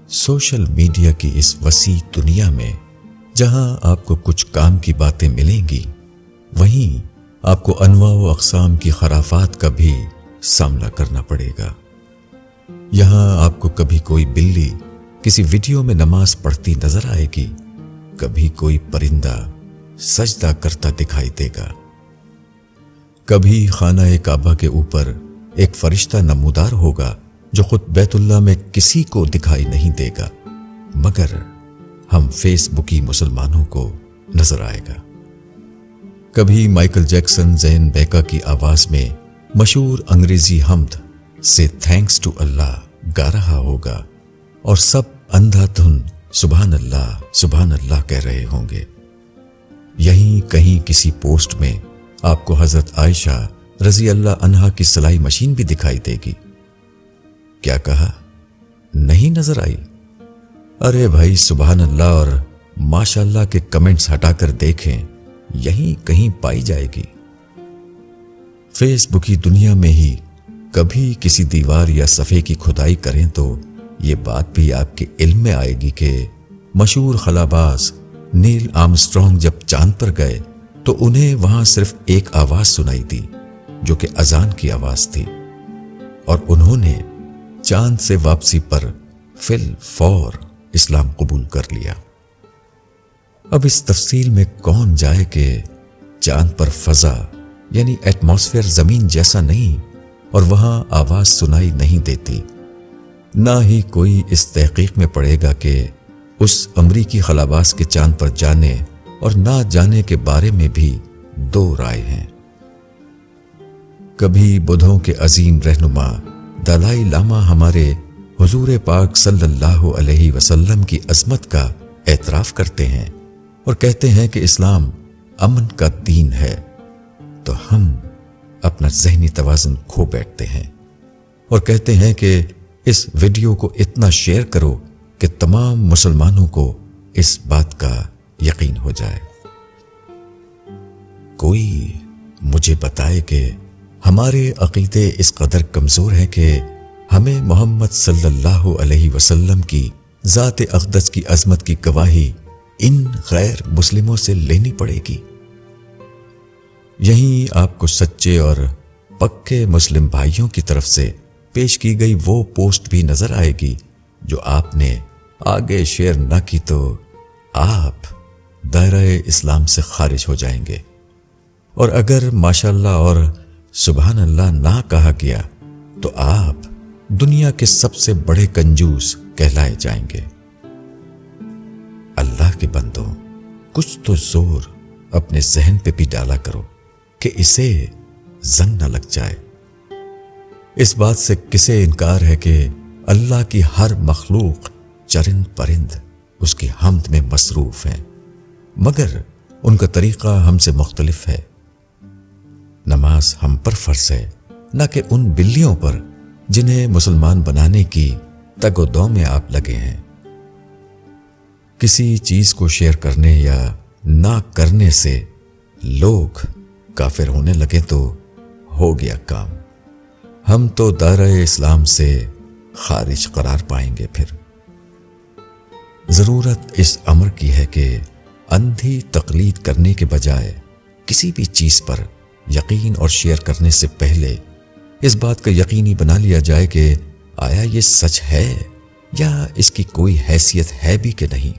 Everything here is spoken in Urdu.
سوشل میڈیا کی اس وسیع دنیا میں جہاں آپ کو کچھ کام کی باتیں ملیں گی، وہیں آپ کو انواع و اقسام کی خرافات کا بھی سامنا کرنا پڑے گا۔ یہاں آپ کو کبھی کوئی بلی کسی ویڈیو میں نماز پڑھتی نظر آئے گی، کبھی کوئی پرندہ سجدہ کرتا دکھائی دے گا، کبھی خانہ کعبہ کے اوپر ایک فرشتہ نمودار ہوگا جو خود بیت اللہ میں کسی کو دکھائی نہیں دے گا مگر ہم فیس بکی مسلمانوں کو نظر آئے گا۔ کبھی مائیکل جیکسن زین بیکا کی آواز میں مشہور انگریزی حمد سے تھینکس ٹو اللہ گا رہا ہوگا اور سب اندھا دھن سبحان اللہ کہہ رہے ہوں گے۔ یہیں کہیں کسی پوسٹ میں آپ کو حضرت عائشہ رضی اللہ عنہا کی سلائی مشین بھی دکھائی دے گی۔ کیا کہا؟ نہیں نظر آئی؟ ارے بھائی سبحان اللہ اور ماشاء اللہ کے کمنٹس ہٹا کر دیکھیں، یہیں کہیں پائی جائے گی۔ فیس بک کی دنیا میں ہی کبھی کسی دیوار یا صفحے کی کھدائی کریں تو یہ بات بھی آپ کے علم میں آئے گی کہ مشہور خلاباز نیل آرمسٹرانگ جب چاند پر گئے تو انہیں وہاں صرف ایک آواز سنائی دی جو کہ اذان کی آواز تھی، اور انہوں نے چاند سے واپسی پر فی الفور اسلام قبول کر لیا۔ اب اس تفصیل میں کون جائے کہ چاند پر فضا یعنی ایٹماسفیئر زمین جیسا نہیں اور وہاں آواز سنائی نہیں دیتی، نہ ہی کوئی اس تحقیق میں پڑے گا کہ اس امریکی خلاباز کے چاند پر جانے اور نہ جانے کے بارے میں بھی دو رائے ہیں۔ کبھی بدھوں کے عظیم رہنما دلائی لاما ہمارے حضور پاک صلی اللہ علیہ وسلم کی عظمت کا اعتراف کرتے ہیں اور کہتے ہیں کہ اسلام امن کا دین ہے، تو ہم اپنا ذہنی توازن کھو بیٹھتے ہیں اور کہتے ہیں کہ اس ویڈیو کو اتنا شیئر کرو کہ تمام مسلمانوں کو اس بات کا یقین ہو جائے۔ کوئی مجھے بتائے کہ ہمارے عقیدے اس قدر کمزور ہیں کہ ہمیں محمد صلی اللہ علیہ وسلم کی ذات اقدس کی عظمت کی گواہی ان غیر مسلموں سے لینی پڑے گی۔ یہیں آپ کو سچے اور پکے مسلم بھائیوں کی طرف سے پیش کی گئی وہ پوسٹ بھی نظر آئے گی جو آپ نے آگے شیئر نہ کی تو آپ دائرہ اسلام سے خارج ہو جائیں گے، اور اگر ماشاءاللہ اور سبحان اللہ نہ کہا گیا تو آپ دنیا کے سب سے بڑے کنجوس کہلائے جائیں گے۔ اللہ کے بندوں، کچھ تو زور اپنے ذہن پہ بھی ڈالا کرو کہ اسے زنگ نہ لگ جائے۔ اس بات سے کسے انکار ہے کہ اللہ کی ہر مخلوق چرند پرند اس کی حمد میں مصروف ہیں، مگر ان کا طریقہ ہم سے مختلف ہے۔ نماز ہم پر فرض ہے، نہ کہ ان بلیوں پر جنہیں مسلمان بنانے کی تگ و دو میں آپ لگے ہیں۔ کسی چیز کو شیئر کرنے یا نہ کرنے سے لوگ کافر ہونے لگے تو ہو گیا کام، ہم تو دائرہ اسلام سے خارج قرار پائیں گے۔ پھر ضرورت اس امر کی ہے کہ اندھی تقلید کرنے کے بجائے کسی بھی چیز پر یقین اور شیئر کرنے سے پہلے اس بات کا یقینی بنا لیا جائے کہ آیا یہ سچ ہے یا اس کی کوئی حیثیت ہے بھی کہ نہیں۔